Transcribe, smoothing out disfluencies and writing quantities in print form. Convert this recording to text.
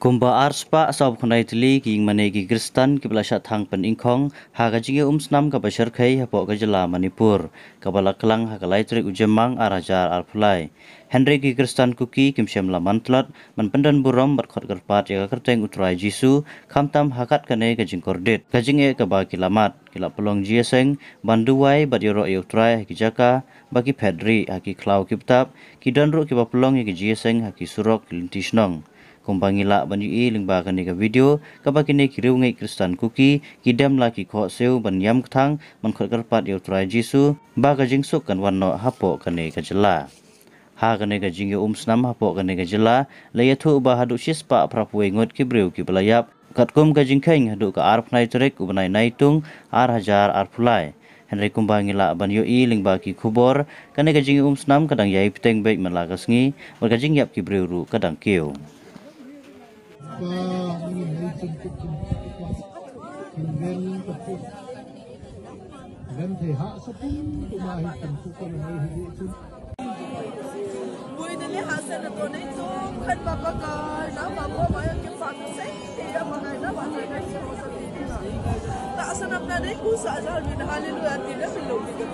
Kumba arspa sob khonai tili ki mane ki Kristan ki belasat thang pen ingkhong ha ga jinge snam ka basar khai ha po ga jala Manipur ka bala klang ha kalai trik ujemang arajar arpulai Henry ki Kristan kuki kim shem la mantlat man pendan burom bar khot garpat ya kerteng utrai Jisu khamtam hakat kane ka jingkordet ka jinge ka ba kilamat kila pelong jieseng banduai bad yoro utrai ki jaka bagi pedri ha ki klau kiptap ki danru ki ba pelong ki jieseng ha ki surok lintisnong Kumbangila banyu i lingba kani ka video kabakini kiriu ngai Kristan kuki kidam la ki kho seu ban yam kthang man khot karpat eu trai Jisu ba ka jingsuk kan wanno hapo kani ka jela ha kani ka jingi snam hapo kani ka jela layathu ba hadu shispa prapuai ngot kibriu ki belayap katkum ka jingkheng hadu ka arp nai trek ubnai naitung ar hajar arpulai Henry Kumbangila banyu i lingba ki khubor kani ka jingi snam kadang yai piteng baik malagasngi bar ka jingyap kibriu ru kadang kiu Tak senang nak dek usah asal bin halilu yang tidak perlu kita.